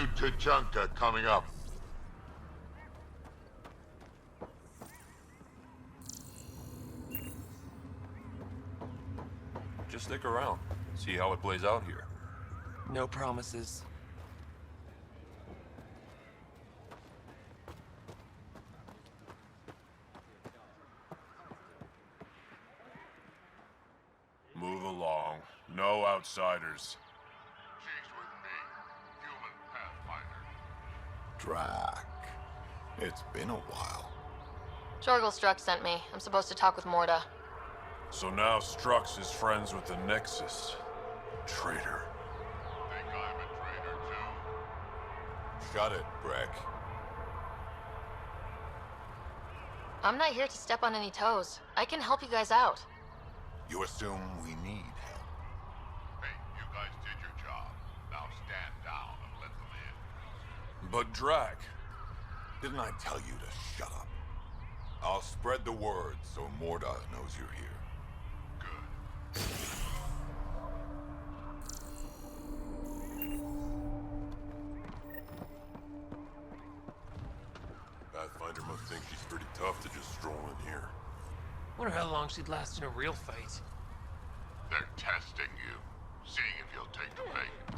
new Tучанка coming up. Just stick around. See how it plays out here. No promises. Move along. No outsiders. She's with me, human pathfinder. Drac. It's been a while. Jorgel Struck sent me. I'm supposed to talk with Morda. So now Strux is friends with the Nexus. Traitor. Think I'm a traitor too? Shut it, Breck. I'm not here to step on any toes. I can help you guys out. You assume we need help. Hey, you guys did your job. Now stand down and let them in. But Drac. Didn't I tell you to shut up? I'll spread the word so Morda knows you're here. Good. Pathfinder must think she's pretty tough to just stroll in here. Wonder how long she'd last in a real fight. They're testing you, seeing if you'll take the bait.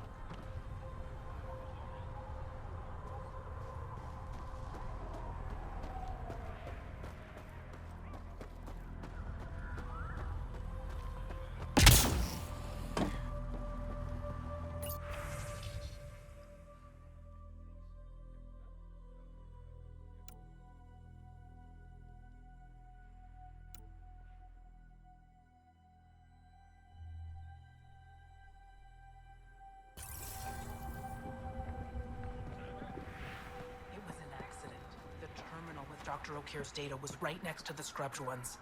It was an accident. The terminal with Dr. O'Keefe's data was right next to the scrubbed ones.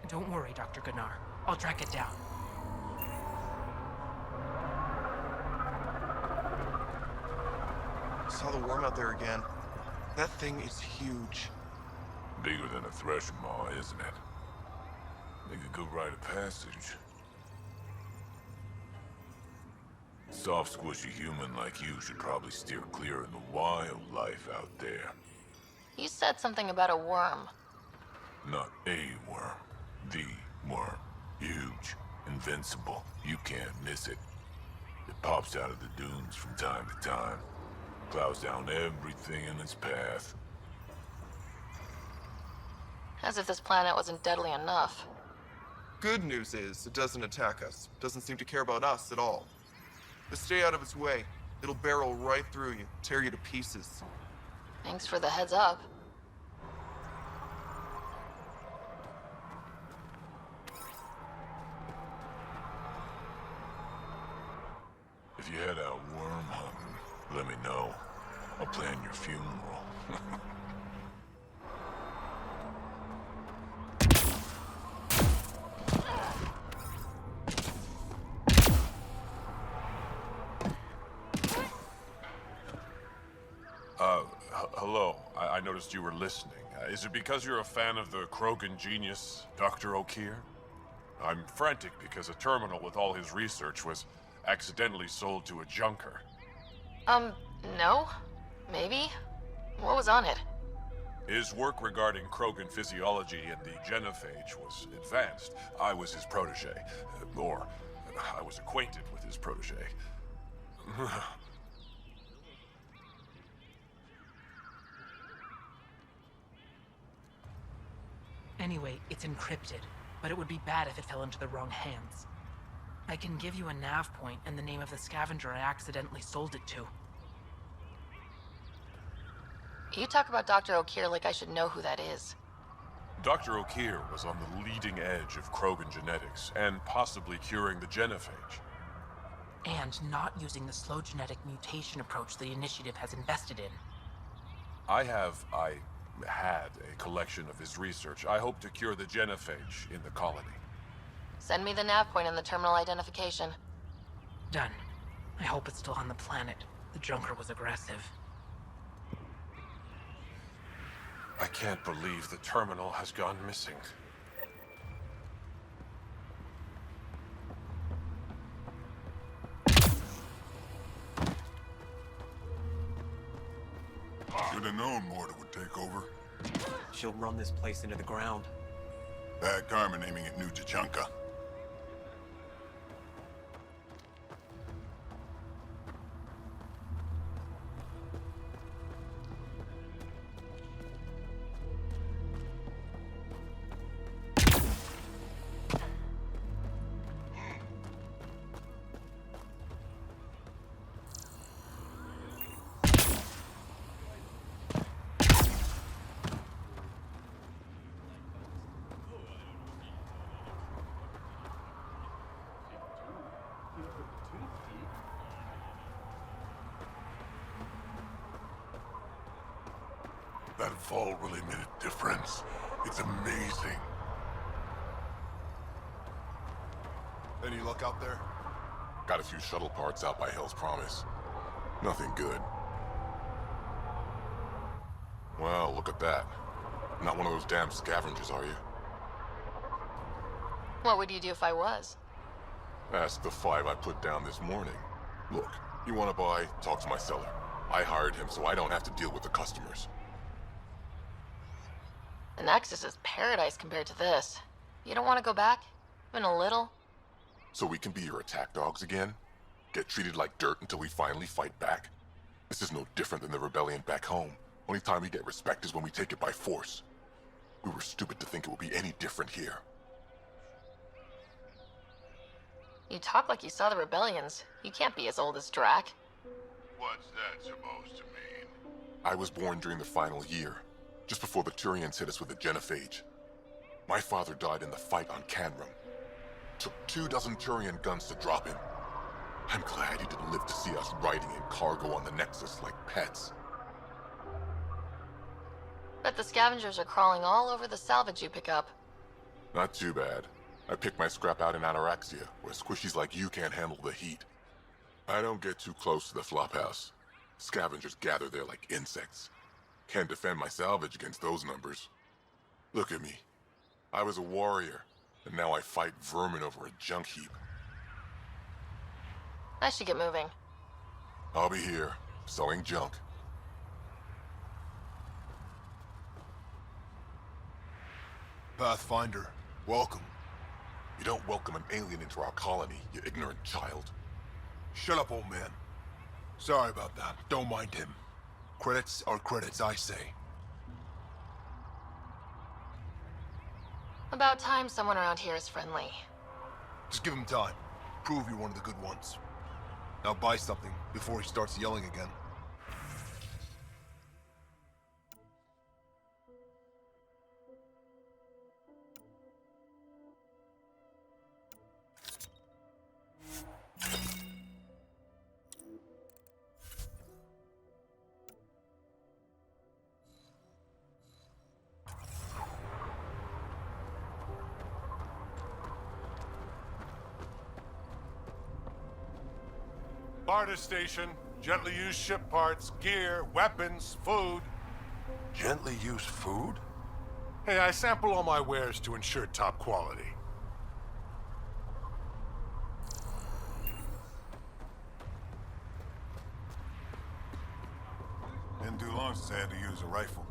Don't worry, Dr. Gunnar. I'll track it down. Saw the worm out there again. That thing is huge. Bigger than a thresh maw, isn't it? Make a good rite of passage. Soft, squishy human like you should probably steer clear of the wildlife out there. You said something about a worm. Not a worm. The worm. Huge. Invincible. You can't miss it. It pops out of the dunes from time to time. Plows down everything in its path. As if this planet wasn't deadly enough. Good news is, it doesn't attack us. Doesn't seem to care about us at all. Just stay out of its way. It'll barrel right through you, tear you to pieces. Thanks for the heads up. If you head out worm hunting, let me know. I'll plan your funeral. Hello. I noticed you were listening. Is it because you're a fan of the Krogan genius, Dr. O'Keefe? I'm frantic because a terminal with all his research was accidentally sold to a junker. No? Maybe? What was on it? His work regarding Krogan physiology and the genophage was advanced. I was his protege. Or, I was acquainted with his protege. Anyway, it's encrypted, but it would be bad if it fell into the wrong hands. I can give you a nav point and the name of the scavenger I accidentally sold it to. You talk about Dr. O'Keefe like I should know who that is. Dr. O'Keefe was on the leading edge of Krogan genetics, and possibly curing the genophage. And not using the slow genetic mutation approach the Initiative has invested in. I had a collection of his research. I hope to cure the genophage in the colony. Send me the nav point and the terminal identification. Done. I hope it's still on the planet. The Junker was aggressive. I can't believe the terminal has gone missing. Should have known Morta would take over. She'll run this place into the ground. Bad karma naming it New Tучанка. That fall really made a difference. It's amazing. Any luck out there? Got a few shuttle parts out by Hell's Promise. Nothing good. Well, look at that. Not one of those damn scavengers, are you? What would you do if I was? Ask the 5 I put down this morning. Look, you want to buy? Talk to my seller. I hired him so I don't have to deal with the customers. The Nexus is paradise compared to this. You don't want to go back? Even a little? So we can be your attack dogs again? Get treated like dirt until we finally fight back? This is no different than the rebellion back home. Only time we get respect is when we take it by force. We were stupid to think it would be any different here. You talk like you saw the rebellions. You can't be as old as Drac. What's that supposed to mean? I was born during the final year, just before the Turians hit us with the genophage. My father died in the fight on Canrum. Took 24 Turian guns to drop him. I'm glad he didn't live to see us riding in cargo on the Nexus like pets. Bet the scavengers are crawling all over the salvage you pick up. Not too bad. I picked my scrap out in Ataraxia, where squishies like you can't handle the heat. I don't get too close to the flophouse. Scavengers gather there like insects. Can't defend my salvage against those numbers. Look at me. I was a warrior, and now I fight vermin over a junk heap. I should get moving. I'll be here, selling junk. Pathfinder, welcome. You don't welcome an alien into our colony, you ignorant child. Shut up, old man. Sorry about that. Don't mind him. Credits are credits, I say. About time someone around here is friendly. Just give him time. Prove you're one of the good ones. Now buy something before he starts yelling again. Barter station, gently used ship parts, gear, weapons, food. Gently used food? Hey, I sample all my wares to ensure top quality. Been too long since I had to use a rifle.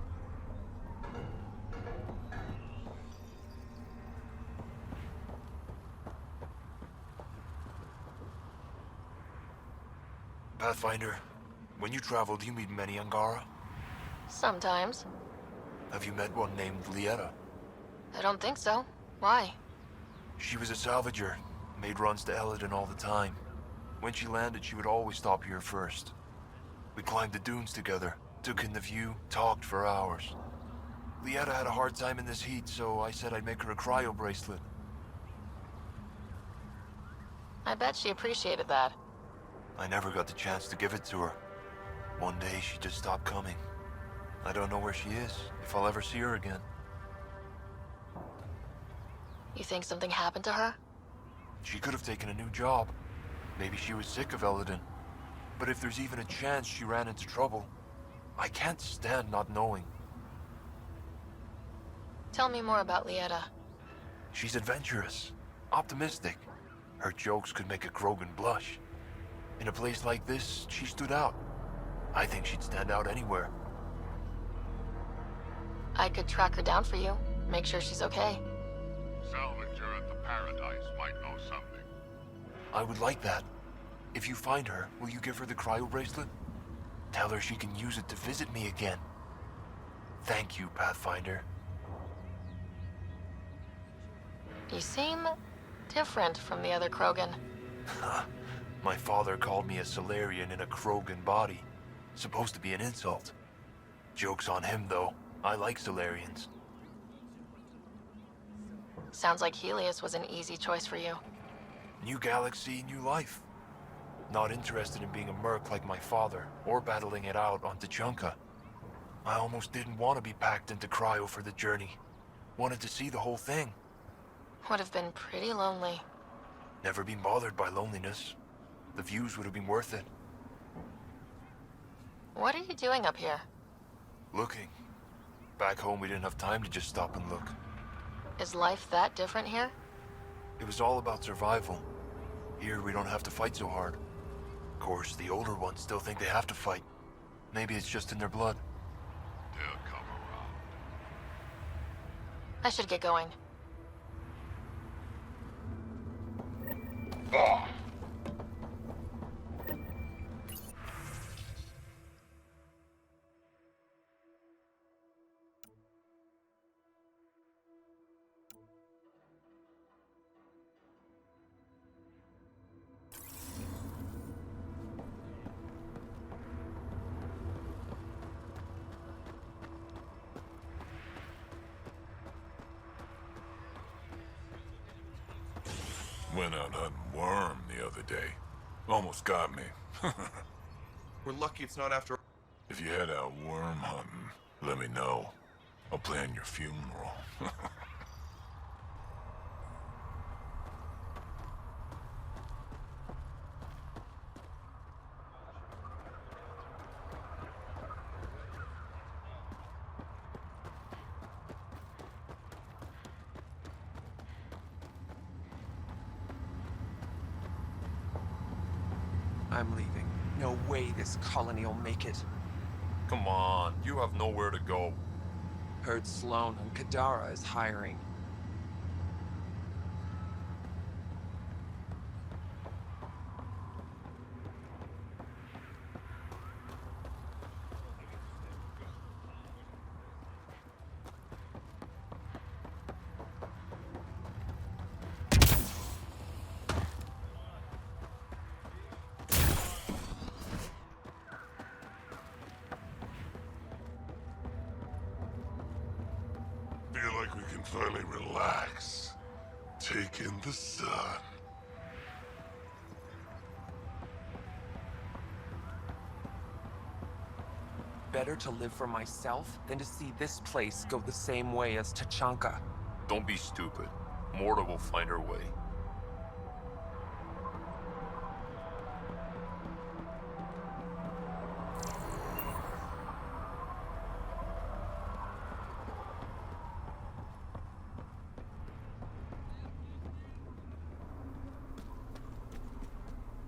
Pathfinder, when you travel, do you meet many Angara? Sometimes. Have you met one named Lieta? I don't think so. Why? She was a salvager, made runs to Eladin all the time. When she landed, she would always stop here first. We climbed the dunes together, took in the view, talked for hours. Lieta had a hard time in this heat, so I said I'd make her a cryo bracelet. I bet she appreciated that. I never got the chance to give it to her. One day she just stopped coming. I don't know where she is, if I'll ever see her again. You think something happened to her? She could have taken a new job. Maybe she was sick of Eladin. But if there's even a chance she ran into trouble, I can't stand not knowing. Tell me more about Lieta. She's adventurous, optimistic. Her jokes could make a Krogan blush. In a place like this, she stood out. I think she'd stand out anywhere. I could track her down for you, make sure she's okay. Salvager at the Paradise might know something. I would like that. If you find her, will you give her the cryo bracelet? Tell her she can use it to visit me again. Thank you, Pathfinder. You seem different from the other Krogan. My father called me a Solarian in a Krogan body. Supposed to be an insult. Joke's on him, though. I like Solarians. Sounds like Helios was an easy choice for you. New galaxy, new life. Not interested in being a merc like my father, or battling it out on Tучанка. I almost didn't want to be packed into cryo for the journey. Wanted to see the whole thing. Would have been pretty lonely. Never been bothered by loneliness. The views would have been worth it. What are you doing up here? Looking. Back home we didn't have time to just stop and look. Is life that different here? It was all about survival. Here we don't have to fight so hard. Of course, the older ones still think they have to fight. Maybe it's just in their blood. They'll come around. I should get going. Went out hunting worm the other day. Almost got me. We're lucky it's not after. If you head out worm hunting, let me know. I'll plan your funeral. I'm leaving. No way this colony will make it. Come on, you have nowhere to go. Heard Sloan on Kadara is hiring. Feel like we can finally relax. Take in the sun. Better to live for myself than to see this place go the same way as Tучанка. Don't be stupid. Morta will find her way.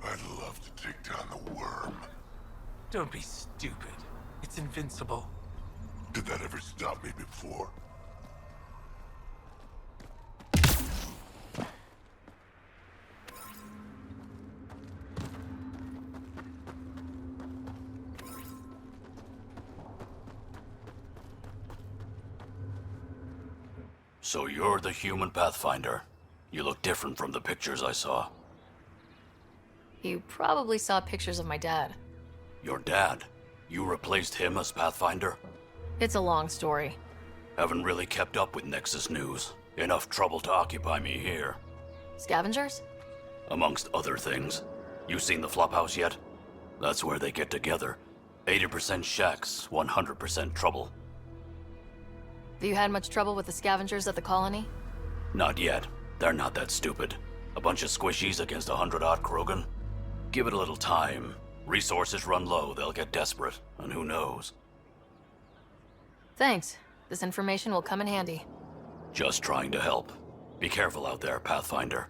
I'd love to take down the worm. Don't be stupid. It's invincible. Did that ever stop me before? So you're the human Pathfinder. You look different from the pictures I saw. You probably saw pictures of my dad. Your dad? You replaced him as Pathfinder? It's a long story. Haven't really kept up with Nexus news. Enough trouble to occupy me here. Scavengers? Amongst other things. You seen the flophouse yet? That's where they get together. 80% shacks, 100% trouble. Have you had much trouble with the scavengers at the colony? Not yet. They're not that stupid. A bunch of squishies against 100-odd Krogan? Give it a little time. Resources run low, they'll get desperate, and who knows? Thanks. This information will come in handy. Just trying to help. Be careful out there, Pathfinder.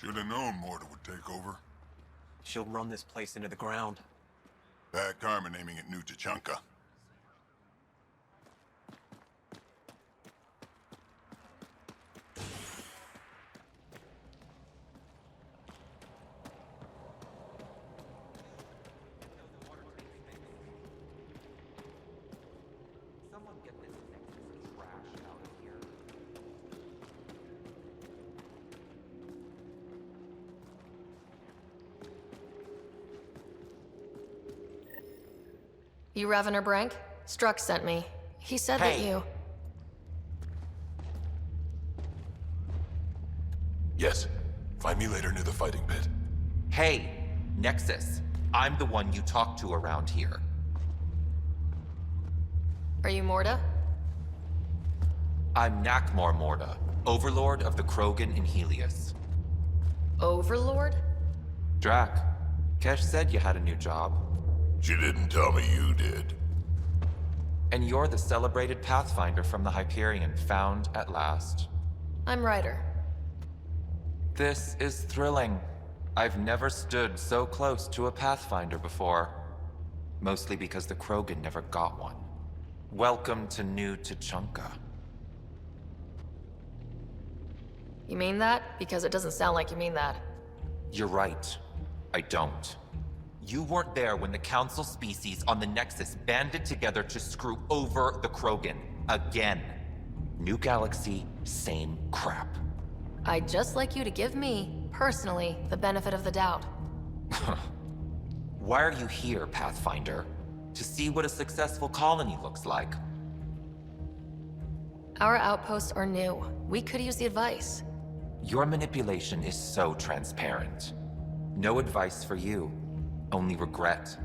Should have known Morta would take over. She'll run this place into the ground. Bad karma naming it New Tучанка. Someone get this Nexus trash out of here. You Ravener Brank? Struck sent me. He said that Hey. you... Yes. Find me later near the fighting pit. Hey, Nexus. I'm the one you talk to around here. Are you Morta? I'm Nakmor Morta, Overlord of the Krogan in Helios. Overlord? Drac, Kesh said you had a new job. She didn't tell me you did. And you're the celebrated Pathfinder from the Hyperion, found at last. I'm Ryder. This is thrilling. I've never stood so close to a Pathfinder before. Mostly because the Krogan never got one. Welcome to New Tучанка. You mean that? Because it doesn't sound like you mean that. You're right. I don't. You weren't there when the Council species on the Nexus banded together to screw over the Krogan. Again. New galaxy, same crap. I'd just like you to give me, personally, the benefit of the doubt. Why are you here, Pathfinder? To see what a successful colony looks like. Our outposts are new. We could use the advice. Your manipulation is so transparent. No advice for you. Only regret.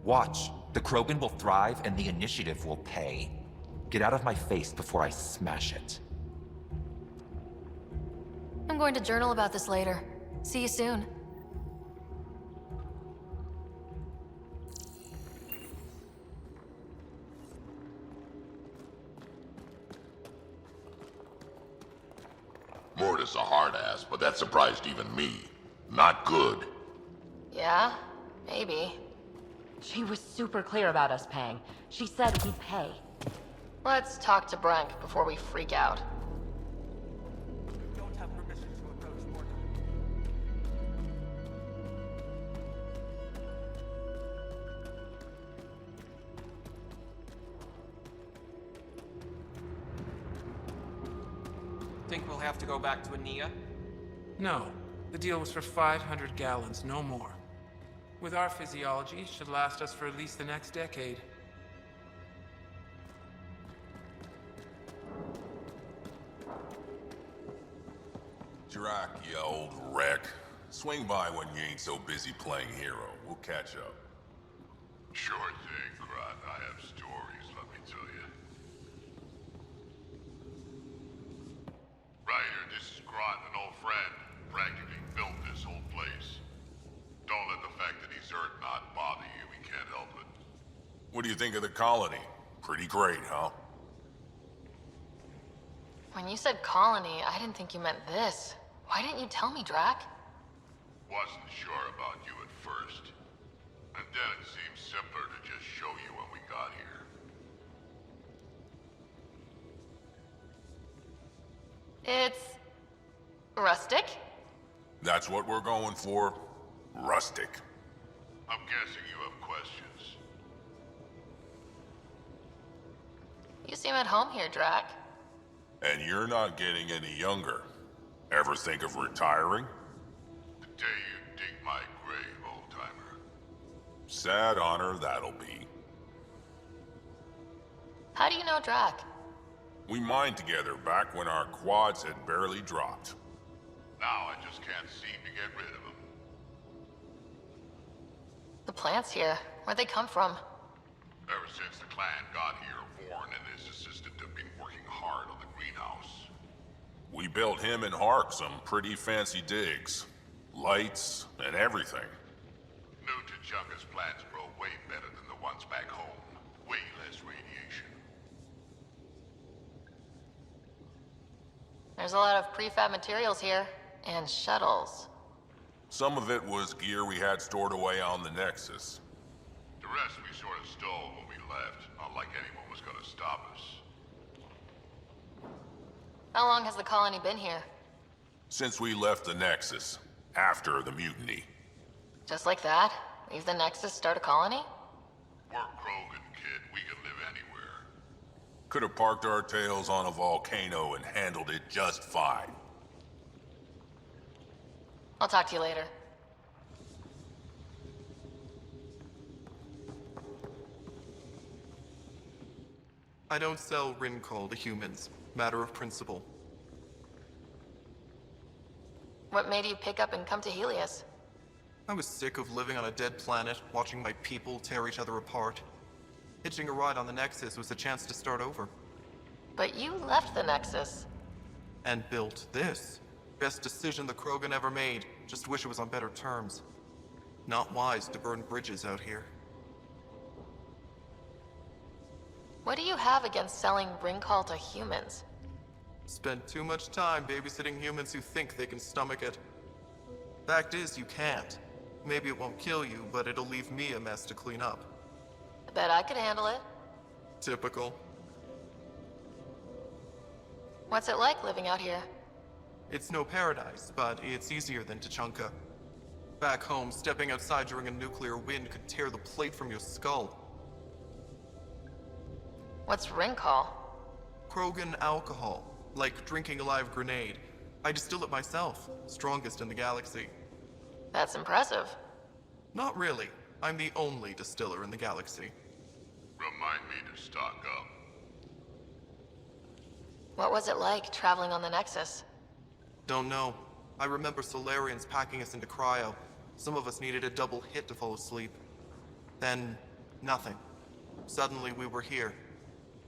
Watch. The Krogan will thrive and the initiative will pay. Get out of my face before I smash it. I'm going to journal about this later. See you soon. Morta's a hard ass, but that surprised even me. Not good. Yeah? Maybe. She was super clear about us paying. She said we'd pay. Let's talk to Brank before we freak out. Don't have permission to approach Morta. Think we'll have to go back to Ania? No. The deal was for 500 gallons, no more. With our physiology, it should last us for at least the next decade. Drac, you old wreck. Swing by when you ain't so busy playing hero. We'll catch up. Sure thing, Grot. I have stories, let me tell you. Ryder, this is Grot, an old friend. Practically built this whole place. Don't let the fact that he's hurt not bother you. We can't help it. What do you think of the colony? Pretty great, huh? When you said colony, I didn't think you meant this. Why didn't you tell me, Drac? Wasn't sure about you at first. And then it seemed simpler to just show you when we got here. It's... rustic? That's what we're going for. Rustic. I'm guessing you have questions. You seem at home here, Drac. And you're not getting any younger. Ever think of retiring? The day you dig my grave, old-timer. Sad honor that'll be. How do you know Drac? We mined together back when our quads had barely dropped. Now I just can't seem to get rid of him. The plants here, where'd they come from? Ever since the clan got here, Warren and his assistant have been working hard on the greenhouse. We built him and Hark some pretty fancy digs. Lights and everything. New Tучанka's plants grow way better than the ones back home. Way less radiation. There's a lot of prefab materials here, and shuttles. Some of it was gear we had stored away on the Nexus. The rest we sort of stole when we left. Not like anyone was gonna stop us. How long has the colony been here? Since we left the Nexus, after the mutiny. Just like that? Leave the Nexus, start a colony? We're Krogan, kid. We can live anywhere. Could have parked our tails on a volcano and handled it just fine. I'll talk to you later. I don't sell Rincol to humans. Matter of principle. What made you pick up and come to Helios? I was sick of living on a dead planet, watching my people tear each other apart. Hitching a ride on the Nexus was a chance to start over. But you left the Nexus. And built this. Best decision the Krogan ever made. Just wish it was on better terms. Not wise to burn bridges out here. What do you have against selling Rincol to humans? Spend too much time babysitting humans who think they can stomach it. Fact is, you can't. Maybe it won't kill you, but it'll leave me a mess to clean up. I bet I could handle it. Typical. What's it like living out here? It's no paradise, but it's easier than Tучанка. Back home, stepping outside during a nuclear wind could tear the plate from your skull. What's Rincol? Krogan alcohol, like drinking a live grenade. I distill it myself, strongest in the galaxy. That's impressive. Not really. I'm the only distiller in the galaxy. Remind me to stock up. What was it like traveling on the Nexus? Don't know. I remember Solarians packing us into cryo. Some of us needed a double hit to fall asleep. Then, nothing. Suddenly we were here.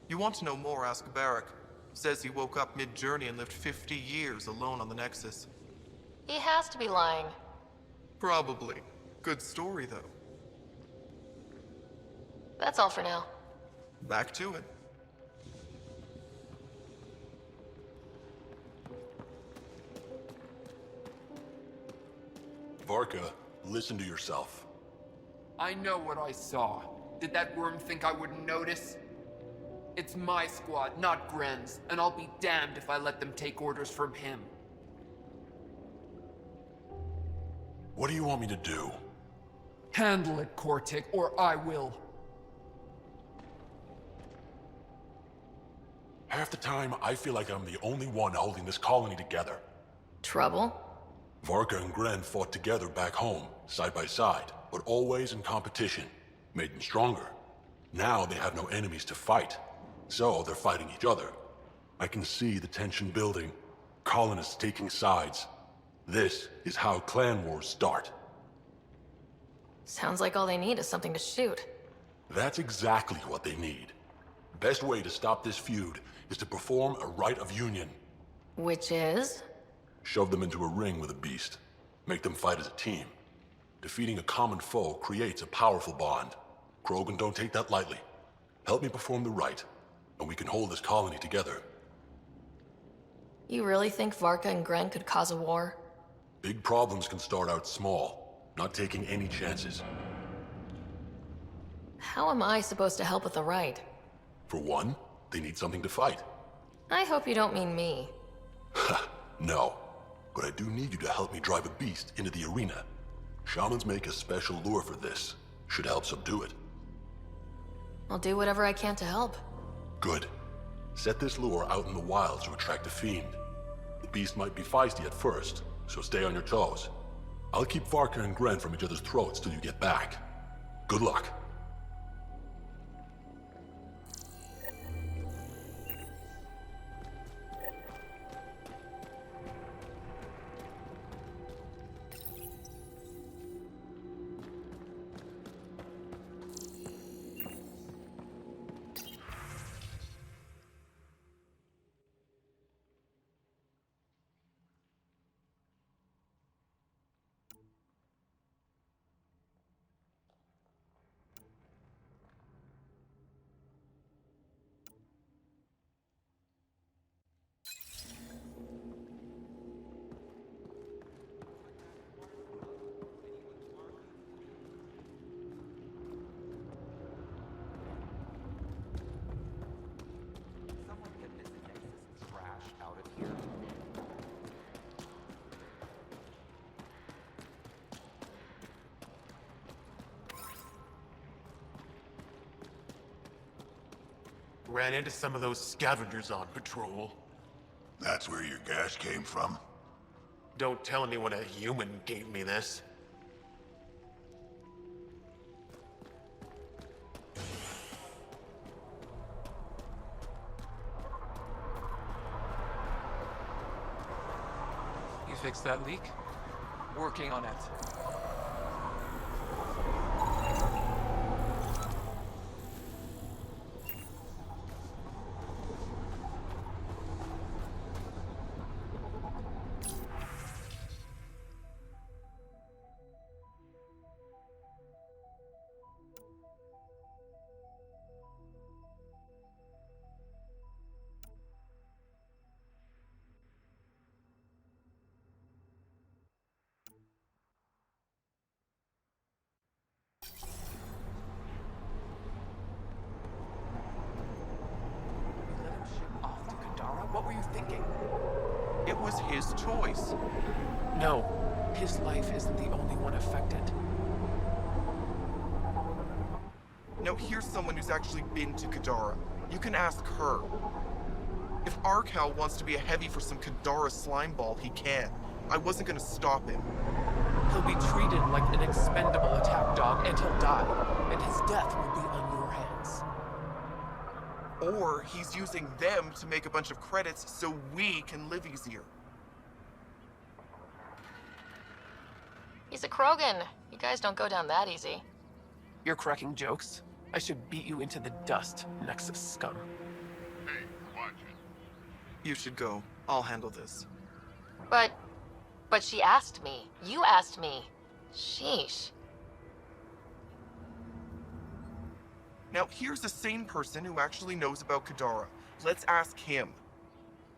You want to know more, ask Barak. Says he woke up mid-journey and lived 50 years alone on the Nexus. He has to be lying. Probably. Good story, though. That's all for now. Back to it. Varka, listen to yourself. I know what I saw. Did that worm think I wouldn't notice? It's my squad, not Gren's, and I'll be damned if I let them take orders from him. What do you want me to do? Handle it, Cortic, or I will. Half the time, I feel like I'm the only one holding this colony together. Trouble? Varka and Gren fought together back home, side by side, but always in competition. Made them stronger. Now they have no enemies to fight, so they're fighting each other. I can see the tension building, colonists taking sides. This is how clan wars start. Sounds like all they need is something to shoot. That's exactly what they need. Best way to stop this feud is to perform a rite of union. Which is? Shove them into a ring with a beast. Make them fight as a team. Defeating a common foe creates a powerful bond. Krogan don't take that lightly. Help me perform the rite, and we can hold this colony together. You really think Varka and Gren could cause a war? Big problems can start out small, not taking any chances. How am I supposed to help with the rite? For one, they need something to fight. I hope you don't mean me. No, but I do need you to help me drive a beast into the arena. Shamans make a special lure for this. Should help subdue it. I'll do whatever I can to help. Good. Set this lure out in the wild to attract a fiend. The beast might be feisty at first, so stay on your toes. I'll keep Varka and Gren from each other's throats till you get back. Good luck. Ran into some of those scavengers on patrol. That's where your gas came from? Don't tell anyone a human gave me this. You fixed that leak? Working on it. What were you thinking? It was his choice. No, his life isn't the only one affected. Now here's someone who's actually been to Kadara. You can ask her. If Arcal wants to be a heavy for some Kadara slime ball, he can. I wasn't gonna stop him. He'll be treated like an expendable attack dog and he'll die, and his death will be on your hands. Or he's using them to make a bunch of credits so we can live easier. He's a Krogan. You guys don't go down that easy. You're cracking jokes? I should beat you into the dust, Nexus scum. Hey, watch it. You should go. I'll handle this. But she asked me. You asked me. Sheesh. Now, here's a sane person who actually knows about Kadara. Let's ask him.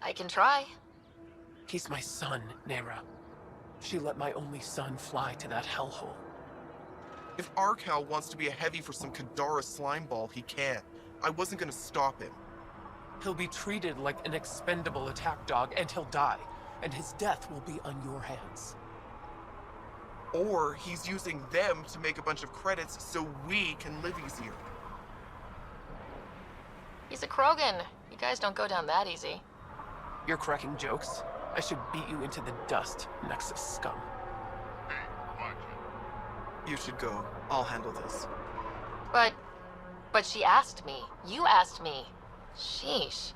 I can try. He's my son, Nera. She let my only son fly to that hellhole. If Arcal wants to be a heavy for some Kadara slime ball, he can. I wasn't gonna stop him. He'll be treated like an expendable attack dog and he'll die, and his death will be on your hands. Or he's using them to make a bunch of credits so we can live easier. He's a Krogan. You guys don't go down that easy. You're cracking jokes? I should beat you into the dust, Nexus scum. Hey, watch it. You should go. I'll handle this. But she asked me. You asked me. Sheesh.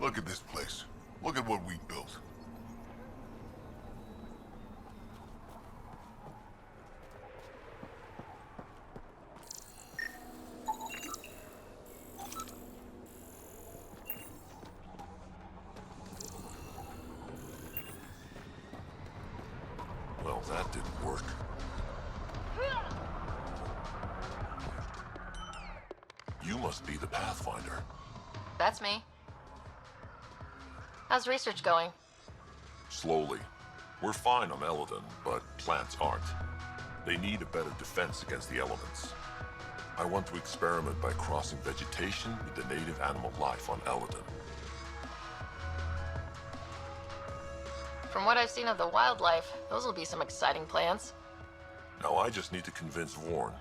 Look at this place. Look at what we built. Well, that didn't work. You must be the Pathfinder. That's me. How's research going? Slowly. We're fine on Eladon, but plants aren't. They need a better defense against the elements. I want to experiment by crossing vegetation with the native animal life on Eladon. From what I've seen of the wildlife, those will be some exciting plans. Now I just need to convince Vorn.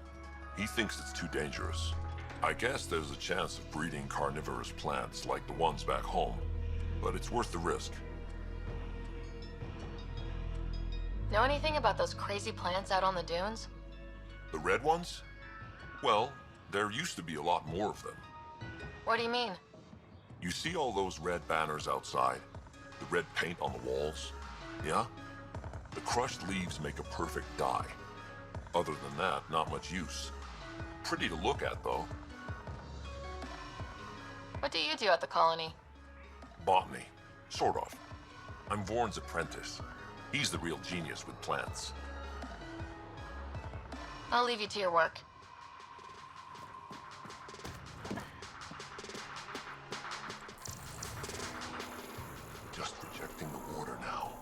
He thinks it's too dangerous. I guess there's a chance of breeding carnivorous plants like the ones back home, but it's worth the risk. Know anything about those crazy plants out on the dunes? The red ones? Well, there used to be a lot more of them. What do you mean? You see all those red banners outside? The red paint on the walls? Yeah? The crushed leaves make a perfect dye. Other than that, not much use. Pretty to look at, though. What do you do at the colony? Botany. Sort of. I'm Vorn's apprentice. He's the real genius with plants. I'll leave you to your work. Just projecting the water now.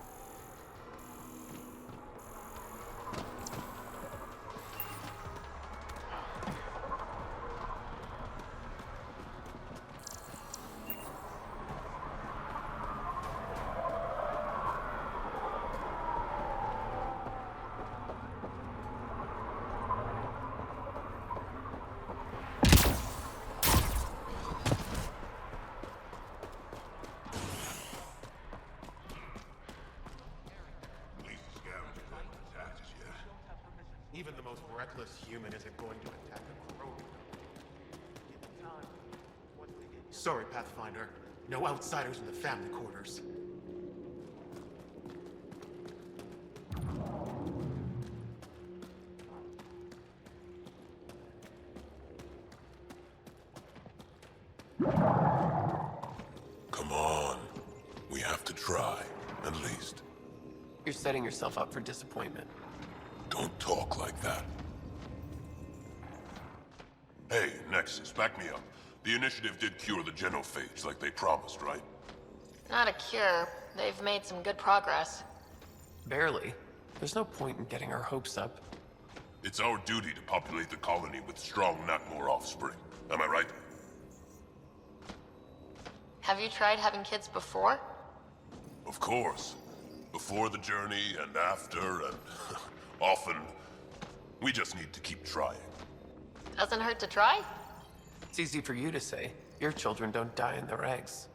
Even the most reckless human isn't going to attack a Krogan. Sorry, Pathfinder. No outsiders in the family quarters. Come on. We have to try, at least. You're setting yourself up for disappointment. Don't talk like that. Hey, Nexus, back me up. The initiative did cure the genophage like they promised, right? Not a cure. They've made some good progress. Barely. There's no point in getting our hopes up. It's our duty to populate the colony with strong, not more offspring. Am I right? Have you tried having kids before? Of course. Before the journey and after and often. We just need to keep trying. Doesn't hurt to try? It's easy for you to say. Your children don't die in their eggs.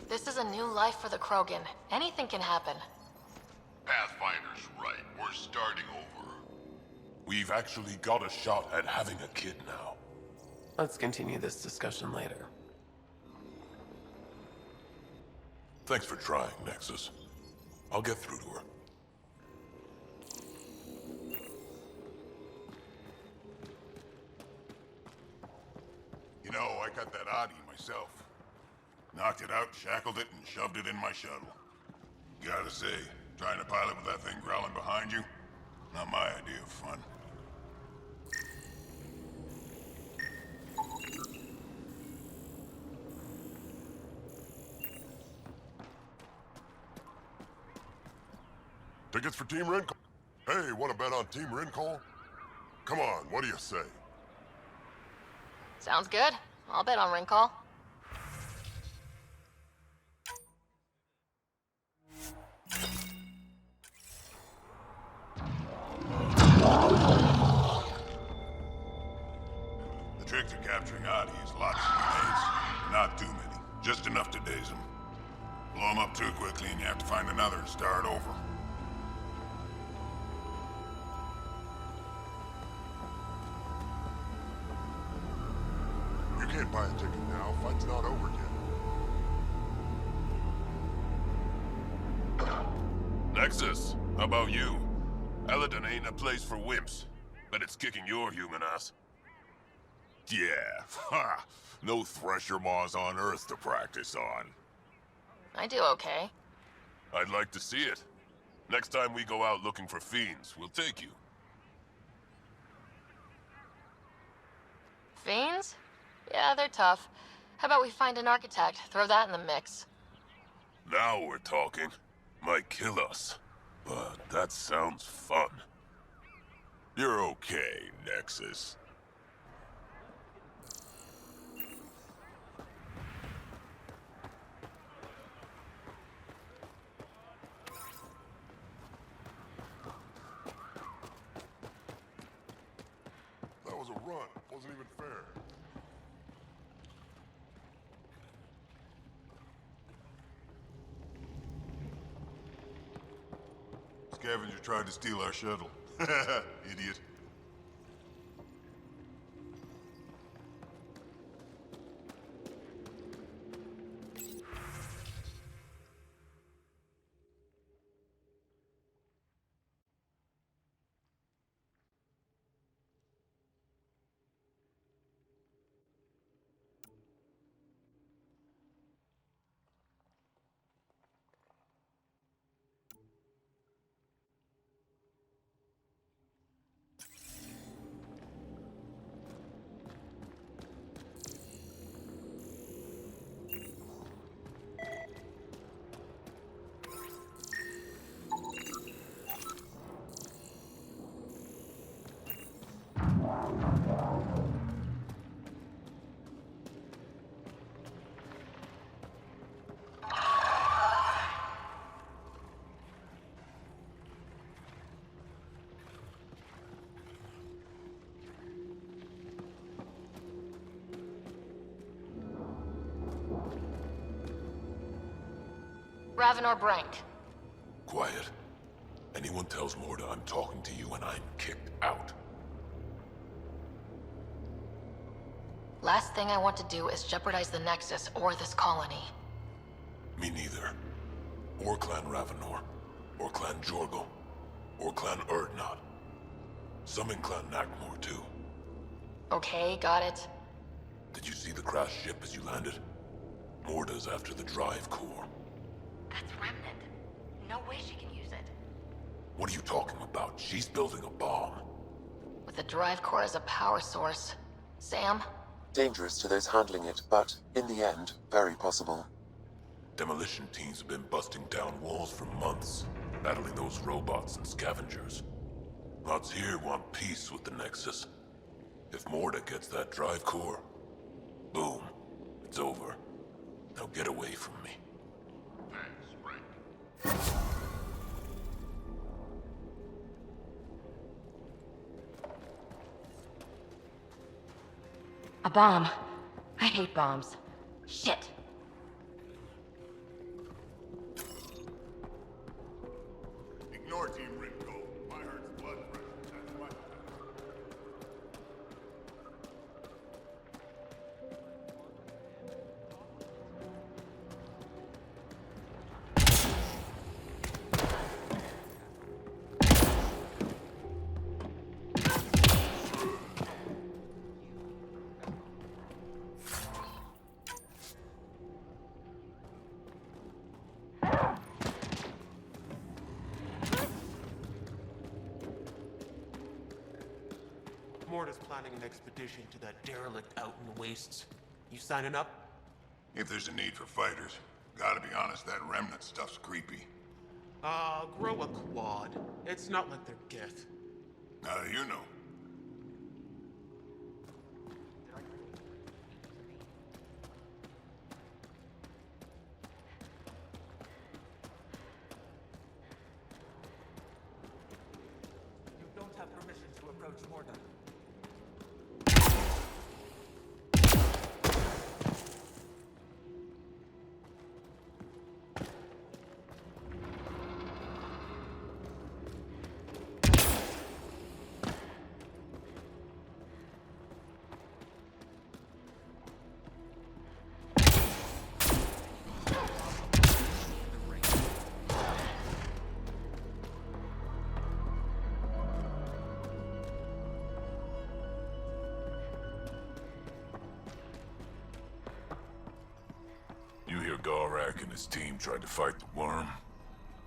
This is a new life for the Krogan. Anything can happen. Pathfinder's right. We're starting over. We've actually got a shot at having a kid now. Let's continue this discussion later. Thanks for trying, Nexus. I'll get through to her. You know, I got that Audi myself. Knocked it out, shackled it, and shoved it in my shuttle. Gotta say, trying to pilot with that thing growling behind you, not my idea of fun. Tickets for Team Rincall? Hey, want to bet on Team Rincall? Come on, what do you say? Sounds good. I'll bet on ring call. The trick to capturing Adi is lots of grenades. Not too many. Just enough to daze them. Blow them up too quickly and you have to find another and start over. You can't buy a ticket now. Fight's not over yet. Nexus, how about you? Eladon ain't a place for wimps, but it's kicking your human ass. Yeah, ha! No thresher maws on Earth to practice on. I do okay. I'd like to see it. Next time we go out looking for fiends, we'll take you. Fiends? Yeah, they're tough. How about we find an architect, throw that in the mix? Now we're talking. Might kill us, but that sounds fun. You're okay, Nexus. That was a run. Wasn't even fair. Scavenger tried to steal our shuttle. Idiot. Raven or Brank? Quiet. Anyone tells Morda I'm talking to you and I'm kicked out. Last thing I want to do is jeopardize the Nexus or this colony. Me neither. Or Clan Ravenor. Or Clan Jorgal. Or Clan Urdnot. Some in Clan Nakmor too. Okay, got it. Did you see the crashed ship as you landed? Morda's after the drive core. That's Remnant. No way she can use it. What are you talking about? She's building a bomb. With the drive core as a power source. Sam? Dangerous to those handling it, but in the end, very possible. Demolition teams have been busting down walls for months, battling those robots and scavengers. Lots here want peace with the Nexus. If Morda gets that drive core, boom, it's over. Now get away from me. Thanks, Frank. A bomb. I hate bombs. Shit. Ignore Team Ringo. My heart's blood pressure. That's my... Morda's planning an expedition to that derelict out in the wastes. You signing up? If there's a need for fighters, gotta be honest, that remnant stuff's creepy. Grow a quad. It's not like they're Gith. How do you know? You don't have permission to approach Morda. You hear Garak and his team tried to fight the worm?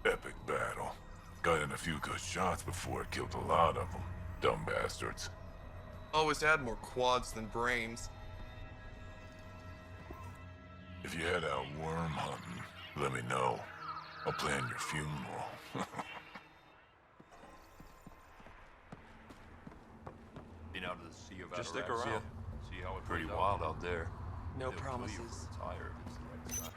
Epic battle. Got in a few good shots before it killed a lot of them. Dumb bastards. Always had more quads than brains. If you head out worm hunting, let me know. I'll plan your funeral. Been out of the Sea of Just stick Ataraxia. around. See how it Pretty plays out. wild out there. No They'll kill you promises. if you're tired. It's the right stuff.